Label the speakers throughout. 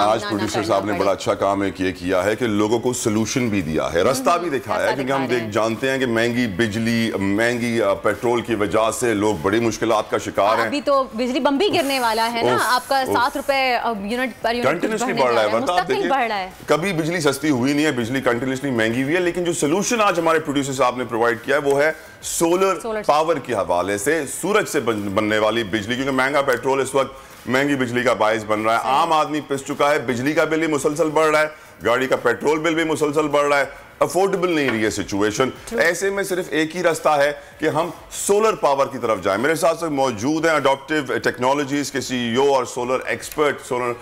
Speaker 1: آج پروڈیوسر صاحب نے بڑا اچھا کام کیا ہے کہ لوگوں کو سلوشن بھی دیا ہے, رستہ بھی دکھایا ہے, کیونکہ ہم جانتے ہیں کہ مہنگی بجلی, مہنگی پیٹرول کی وجہ سے لوگ بڑی مشکلات کا شکار ہیں.
Speaker 2: ابھی تو بجلی بم بھی گرنے والا ہے نا, آپ کا 7 روپے یونٹ پر یونٹ
Speaker 1: کنٹینیوسلی بڑھ رہا ہے,
Speaker 2: مستقل بڑھ رہا ہے.
Speaker 1: کبھی بجلی سستی ہوئی نہیں ہے, بجلی کنٹینیوسلی مہنگی ہوئی ہے, لیکن جو سلوشن آج ہمارے پروڈیوسر صاحب نے پرووائڈ کیا ہے وہ ہے سولر پاور کے حوالے سے, سورج سے بننے والی بجلی, کیونکہ مہنگا پیٹرول اس وقت مہنگی بجلی کا باعث بن رہا ہے. عام آدمی پس چکا ہے, بجلی کا بل بھی مسلسل بڑھ رہا ہے, گاڑی کا پیٹرول بل بھی مسلسل بڑھ رہا ہے, افورڈیبل نہیں رہی ہے سچویشن. ایسے میں صرف ایک ہی رستہ ہے کہ ہم سولر پاور کی طرف جائیں. میرے ساتھ موجود ہیں اڈاپٹیو ٹیکنالوجیز کے سی ای او اور سولر ایکسپرٹ سولر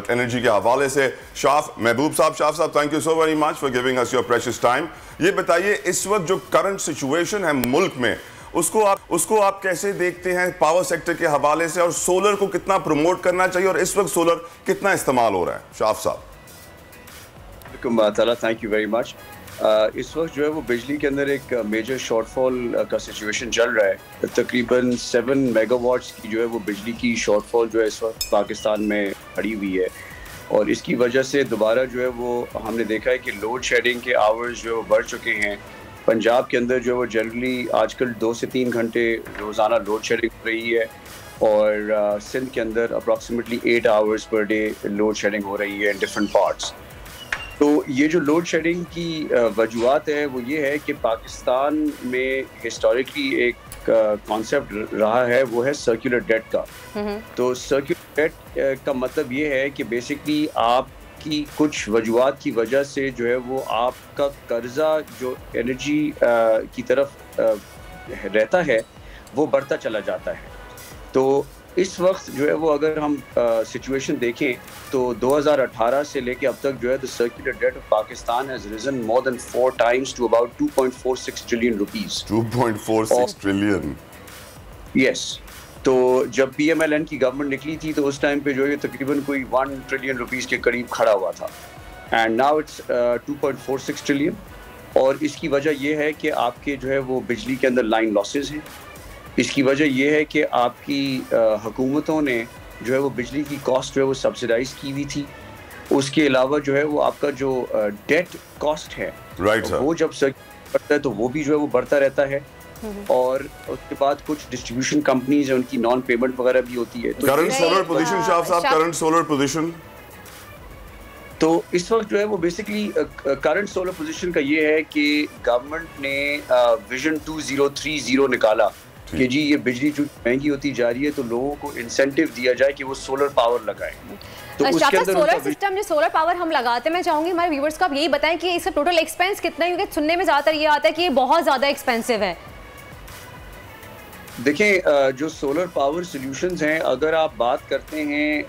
Speaker 1: انرجی کے حوالے سے شاف محبوب صاحب. شاف صاحب, thank you so very much for giving us your precious time. یہ بتائیے اس وقت جو کرنٹ سچویشن ہے ملک میں, اس کو آپ کیسے دیکھتے ہیں پاور سیکٹر کے حوالے سے, اور سولر کو کتنا پروموٹ کرنا چاہیے, اور اس وقت سولر کتنا استعمال ہو رہا ہے؟ شاف صاحب.
Speaker 3: Thank you very much. اس وقت جو ہے وہ بجلی کے اندر ایک میجر شارٹ فال کا سچویشن چل رہا ہے. تقریباً 7 میگا واٹس کی جو ہے وہ بجلی کی شارٹ فال جو ہے اس وقت پاکستان میں کھڑی ہوئی ہے, اور اس کی وجہ سے دوبارہ جو ہے وہ ہم نے دیکھا ہے کہ لوڈ شیڈنگ کے آورز جو بڑھ چکے ہیں. پنجاب کے اندر جو ہے وہ جنرلی آج کل 2 سے 3 گھنٹے روزانہ لوڈ شیڈنگ ہو رہی ہے, اور سندھ کے اندر approximately 8 hours per day load shedding ہو رہی ہے ان ڈفرنٹ پارٹس. تو یہ جو لوڈ شیڈنگ کی وجوہات ہے وہ یہ ہے کہ پاکستان میں ہسٹوریکلی ایک کانسیپٹ رہا ہے, وہ ہے سرکولر ڈیٹ کا. تو سرکولر ڈیٹ کا مطلب یہ ہے کہ بیسکلی آپ کی کچھ وجوہات کی وجہ سے جو ہے وہ آپ کا قرضہ جو انرجی کی طرف رہتا ہے وہ بڑھتا چلا جاتا ہے. تو اس وقت جو ہے وہ اگر ہم سچویشن دیکھیں تو 2018 سے لے کے اب تک جو ہے the circular debt of Pakistan has risen more than 4 times to about 2.46 trillion rupees.
Speaker 1: 2.46 trillion.
Speaker 3: Yes. تو جب پی ایم ایل این کی گورنمنٹ نکلی تھی تو اس ٹائم پہ جو ہے تقریباً کوئی 1 ٹریلین روپیز کے قریب کھڑا ہوا تھا, اینڈ ناؤ اٹس 2.46 ٹریلین. اور اس کی وجہ یہ ہے کہ آپ کے جو ہے وہ بجلی کے اندر لائن لاسز ہیں. اس کی وجہ یہ ہے کہ آپ کی حکومتوں نے جو ہے وہ بجلی کی کاسٹ جو ہے وہ سبسیڈائز کی ہوئی تھی. اس کے علاوہ جو ہے وہ آپ کا جو ڈیٹ کاسٹ ہے وہ جب بڑھتا ہے تو وہ بھی جو ہے وہ بڑھتا رہتا ہے, اور اس کے بعد کچھ ڈسٹریبیوشن کمپنیز ہیں ان کی نان پیمنٹ وغیرہ بھی ہوتی ہے.
Speaker 1: کرنٹ سولر پوزیشن شاف صاحب, کرنٹ سولر پوزیشن
Speaker 3: تو اس وقت جو ہے وہ بیسکلی کرنٹ سولر پوزیشن کا یہ ہے کہ گورنمنٹ نے ویژن 2030 نکالا کہ جی یہ بجلی جو مہنگی ہوتی جا رہی ہے تو لوگوں کو انسینٹیو دیا جائے کہ وہ سولر پاور لگائیں. تو اس کے اندر
Speaker 2: سولر سسٹم جو سولر پاور ہم لگاتے ہیں, میں چاہوں گی ہمارے ویورز کو آپ یہی بتائیں کہ اس کا ٹوٹل ایکسپینس کتنا ہے, کیونکہ سننے میں زیادہ تر یہ آتا ہے کہ یہ بہت زیادہ ایکسپینسو ہے.
Speaker 3: دیکھیں جو سولر پاور سلیوشنز ہیں, اگر آپ بات کرتے ہیں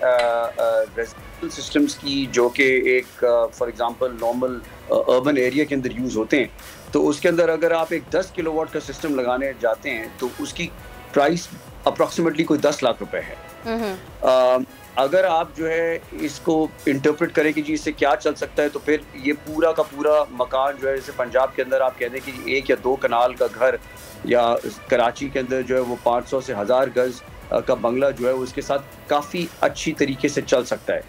Speaker 3: ریزیڈنشل سسٹمز کی جو کہ ایک for example normal urban area کے اندر یوز ہوتے ہیں, تو اس کے اندر اگر آپ ایک 10 کلو واٹ کا سسٹم لگانے جاتے ہیں تو اس کی پرائس اپروکسیمیٹلی کوئی 10 لاکھ روپے ہے. اگر آپ جو ہے اس کو انٹرپریٹ کریں کہ جی اس سے کیا چل سکتا ہے, تو پھر یہ پورا کا پورا مکان جو ہے جیسے پنجاب کے اندر آپ کہہ دیں کہ 1 یا 2 کنال کا گھر, یا کراچی کے اندر جو ہے وہ 500 سے 1000 گز کا بنگلہ جو ہے اس کے ساتھ کافی اچھی طریقے سے چل سکتا ہے.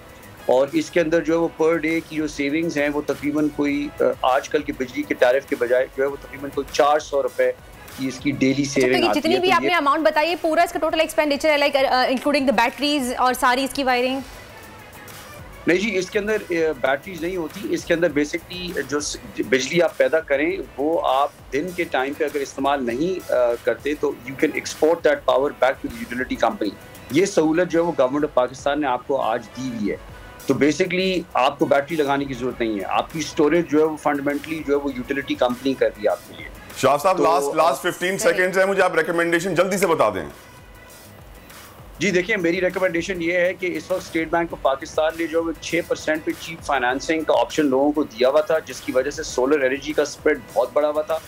Speaker 3: اور اس کے اندر جو ہے وہ پر ڈے کی جو سیونگز ہیں وہ تقریباً کوئی آج کل کی بجلی کے ٹیرف کے بجائے جو ہے وہ تقریباً کوئی 400 روپے کی اس کی ڈیلی سیونگ آتی ہے.
Speaker 2: جتنی بھی آپ نے اماؤنٹ بتائی پورا اس کا ٹوٹل ایکسپینڈیچر ہے, لائک انکلوڈنگ دا بیٹریز اور ساری اس کی وائرنگ؟
Speaker 3: نہیں جی, اس کے اندر بیٹریز نہیں ہوتی. اس کے اندر بیسکلی جو بجلی آپ پیدا کریں وہ آپ دن کے ٹائم پہ اگر استعمال نہیں کرتے تو you can export that power back to the utility company. یہ سہولت جو ہے وہ گورنمنٹ آف پاکستان نے آپ کو آج دی ہوئی ہے. تو بیسکلی آپ کو بیٹری لگانے کی ضرورت نہیں ہے, آپ کی اسٹوریج جو ہے وہ فنڈامنٹلی جو ہے وہ یوٹیلیٹی کمپنی کر رہی ہے آپ کے لیے.
Speaker 1: شاہ صاحب لاسٹ 15 سیکنڈز ہیں, مجھے آپ ریکمنڈیشن جلدی سے بتا دیں.
Speaker 3: جی دیکھیں, میری ریکمنڈیشن یہ ہے کہ اس وقت اسٹیٹ بینک آف پاکستان نے جو 6% پہ چیپ فائنانسنگ کا آپشن لوگوں کو دیا ہوا تھا, جس کی وجہ سے سولر انرجی کا اسپریڈ بہت بڑا ہوا تھا.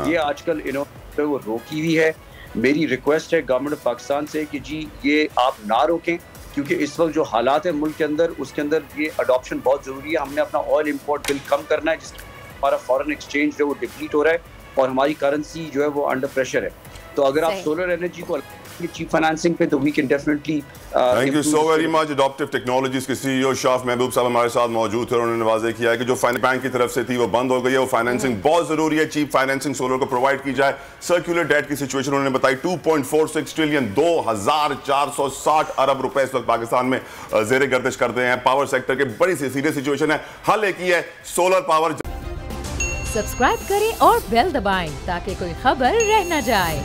Speaker 3: یہ آج کل انہوں وہ روکی ہوئی ہے. میری ریکویسٹ ہے گورنمنٹ آف پاکستان سے کہ جی یہ آپ نہ روکیں, کیونکہ اس وقت جو حالات ہیں ملک کے اندر اس کے اندر یہ اڈاپشن بہت ضروری ہے. ہم نے اپنا آئل امپورٹ بل کم کرنا ہے, جس کی ہمارا فارن ایکسچینج جو وہ ڈپلیٹ ہو رہا ہے اور ہماری کرنسی جو ہے وہ انڈر پریشر ہے. تو اگر آپ سولر انرجی کو رکھیں چیپ فائنانسنگ پہ تو we can definitely
Speaker 1: thank you so very much. Adaptive technologies کے سی ای او شاف محبوب صاحب ہمارے ساتھ موجود تھے اور انہوں نے واضح کیا ہے کہ جو بینک کی طرف سے تھی وہ بند ہو گئی ہے. وہ فائنینسنگ بہت ضروری ہے, چیپ فائنینسنگ سولر کو پرووائڈ کی جائے. سرکولر ڈیٹ کی سچویشن انہوں نے بتائی 2.46 ٹریلین 2460 ارب روپے اس وقت پاکستان میں زیر گردش کرتے ہیں. پاور سیکٹر کے بڑی سی سیریس سچویشن ہے, حل ایک ہی ہے سولر پاور.
Speaker 4: سبسکرائب کریں اور بیل دبائیں تاکہ کوئی خبر رہ نہ جائے.